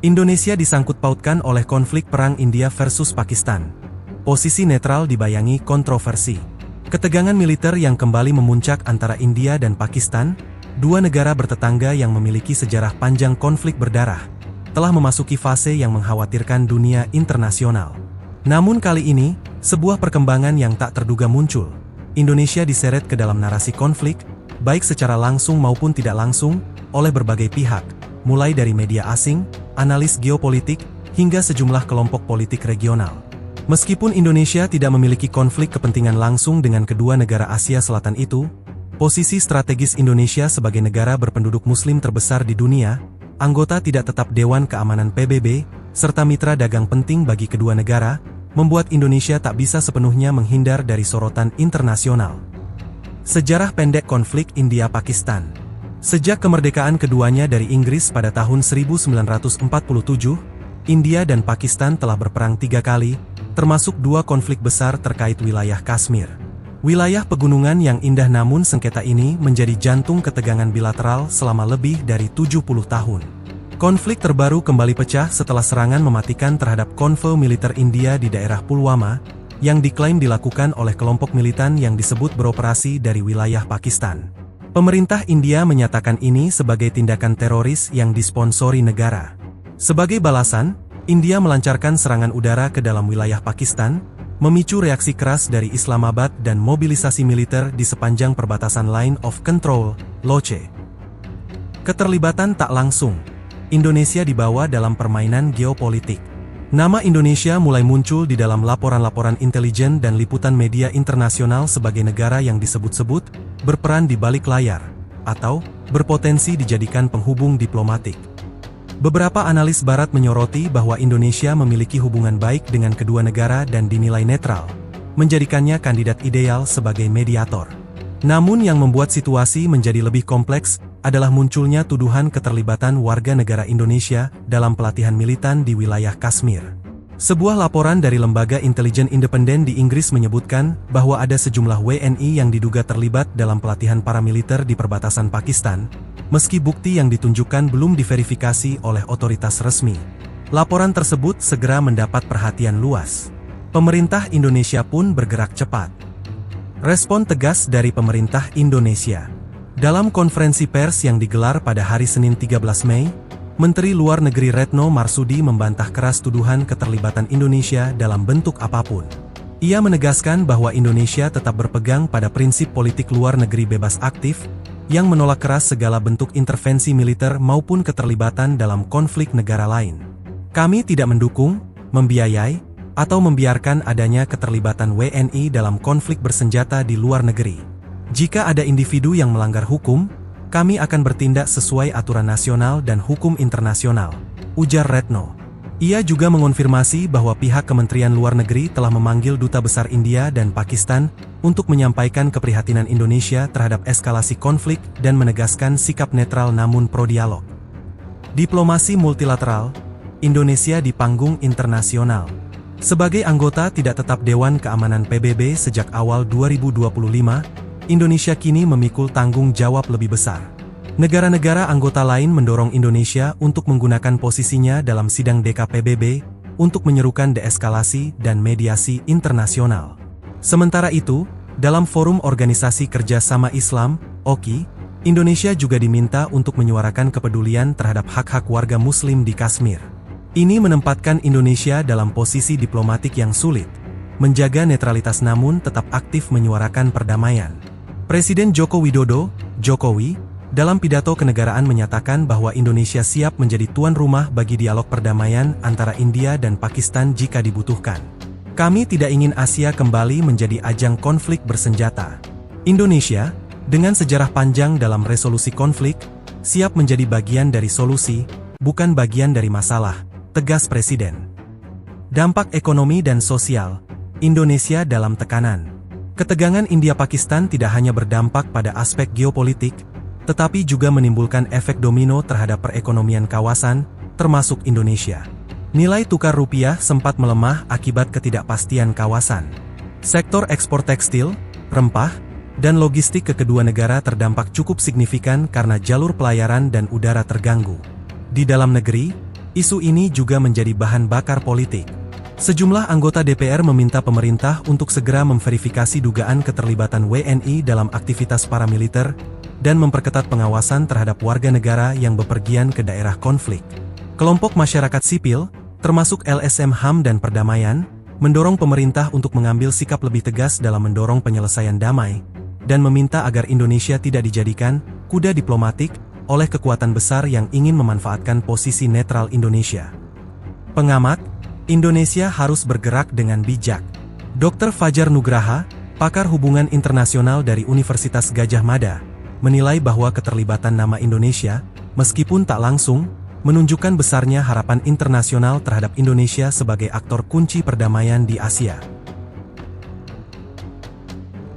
Indonesia disangkut pautkan oleh konflik perang India versus Pakistan. Posisi netral dibayangi kontroversi. Ketegangan militer yang kembali memuncak antara India dan Pakistan, dua negara bertetangga yang memiliki sejarah panjang konflik berdarah, telah memasuki fase yang mengkhawatirkan dunia internasional. Namun kali ini, sebuah perkembangan yang tak terduga muncul. Indonesia diseret ke dalam narasi konflik, baik secara langsung maupun tidak langsung, oleh berbagai pihak, mulai dari media asing, analis geopolitik, hingga sejumlah kelompok politik regional. Meskipun Indonesia tidak memiliki konflik kepentingan langsung dengan kedua negara Asia Selatan itu, posisi strategis Indonesia sebagai negara berpenduduk Muslim terbesar di dunia, anggota tidak tetap Dewan Keamanan PBB, serta mitra dagang penting bagi kedua negara, membuat Indonesia tak bisa sepenuhnya menghindar dari sorotan internasional. Sejarah pendek konflik India-Pakistan. Sejak kemerdekaan keduanya dari Inggris pada tahun 1947, India dan Pakistan telah berperang 3 kali, termasuk 2 konflik besar terkait wilayah Kashmir. Wilayah pegunungan yang indah namun sengketa ini menjadi jantung ketegangan bilateral selama lebih dari 70 tahun. Konflik terbaru kembali pecah setelah serangan mematikan terhadap konvoi militer India di daerah Pulwama, yang diklaim dilakukan oleh kelompok militan yang disebut beroperasi dari wilayah Pakistan. Pemerintah India menyatakan ini sebagai tindakan teroris yang disponsori negara. Sebagai balasan, India melancarkan serangan udara ke dalam wilayah Pakistan, memicu reaksi keras dari Islamabad dan mobilisasi militer di sepanjang perbatasan Line of Control, LOC. Keterlibatan tak langsung. Indonesia dibawa dalam permainan geopolitik. Nama Indonesia mulai muncul di dalam laporan-laporan intelijen dan liputan media internasional sebagai negara yang disebut-sebut berperan di balik layar, atau berpotensi dijadikan penghubung diplomatik. Beberapa analis barat menyoroti bahwa Indonesia memiliki hubungan baik dengan kedua negara dan dinilai netral, menjadikannya kandidat ideal sebagai mediator. Namun yang membuat situasi menjadi lebih kompleks adalah munculnya tuduhan keterlibatan warga negara Indonesia dalam pelatihan militan di wilayah Kashmir. Sebuah laporan dari lembaga intelijen independen di Inggris menyebutkan bahwa ada sejumlah WNI yang diduga terlibat dalam pelatihan paramiliter di perbatasan Pakistan, meski bukti yang ditunjukkan belum diverifikasi oleh otoritas resmi. Laporan tersebut segera mendapat perhatian luas. Pemerintah Indonesia pun bergerak cepat. Respon tegas dari pemerintah Indonesia. Dalam konferensi pers yang digelar pada hari Senin 13 Mei, Menteri Luar Negeri Retno Marsudi membantah keras tuduhan keterlibatan Indonesia dalam bentuk apapun. Ia menegaskan bahwa Indonesia tetap berpegang pada prinsip politik luar negeri bebas aktif, yang menolak keras segala bentuk intervensi militer maupun keterlibatan dalam konflik negara lain. Kami tidak mendukung, membiayai, atau membiarkan adanya keterlibatan WNI dalam konflik bersenjata di luar negeri. Jika ada individu yang melanggar hukum, kami akan bertindak sesuai aturan nasional dan hukum internasional, ujar Retno. Ia juga mengonfirmasi bahwa pihak Kementerian Luar Negeri telah memanggil Duta Besar India dan Pakistan untuk menyampaikan keprihatinan Indonesia terhadap eskalasi konflik dan menegaskan sikap netral namun pro-dialog. Diplomasi multilateral, Indonesia di panggung internasional. Sebagai anggota tidak tetap Dewan Keamanan PBB sejak awal 2025, Indonesia kini memikul tanggung jawab lebih besar. Negara-negara anggota lain mendorong Indonesia untuk menggunakan posisinya dalam sidang DKPBB untuk menyerukan deeskalasi dan mediasi internasional. Sementara itu, dalam Forum Organisasi Kerjasama Islam, OKI, Indonesia juga diminta untuk menyuarakan kepedulian terhadap hak-hak warga Muslim di Kashmir. Ini menempatkan Indonesia dalam posisi diplomatik yang sulit, menjaga netralitas namun tetap aktif menyuarakan perdamaian. Presiden Joko Widodo, Jokowi, dalam pidato kenegaraan menyatakan bahwa Indonesia siap menjadi tuan rumah bagi dialog perdamaian antara India dan Pakistan jika dibutuhkan. Kami tidak ingin Asia kembali menjadi ajang konflik bersenjata. Indonesia, dengan sejarah panjang dalam resolusi konflik, siap menjadi bagian dari solusi, bukan bagian dari masalah, tegas Presiden. Dampak ekonomi dan sosial, Indonesia dalam tekanan. Ketegangan India-Pakistan tidak hanya berdampak pada aspek geopolitik, tetapi juga menimbulkan efek domino terhadap perekonomian kawasan, termasuk Indonesia. Nilai tukar rupiah sempat melemah akibat ketidakpastian kawasan. Sektor ekspor tekstil, rempah, dan logistik ke kedua negara terdampak cukup signifikan karena jalur pelayaran dan udara terganggu. Di dalam negeri, Isu ini juga menjadi bahan bakar politik. Sejumlah anggota DPR meminta pemerintah untuk segera memverifikasi dugaan keterlibatan WNI dalam aktivitas paramiliter dan memperketat pengawasan terhadap warga negara yang bepergian ke daerah konflik. Kelompok masyarakat sipil, termasuk LSM HAM dan Perdamaian, mendorong pemerintah untuk mengambil sikap lebih tegas dalam mendorong penyelesaian damai, dan meminta agar Indonesia tidak dijadikan kuda diplomatik oleh kekuatan besar yang ingin memanfaatkan posisi netral Indonesia. Pengamat, Indonesia harus bergerak dengan bijak. Dr. Fajar Nugraha, pakar hubungan internasional dari Universitas Gadjah Mada, menilai bahwa keterlibatan nama Indonesia, meskipun tak langsung, menunjukkan besarnya harapan internasional terhadap Indonesia sebagai aktor kunci perdamaian di Asia.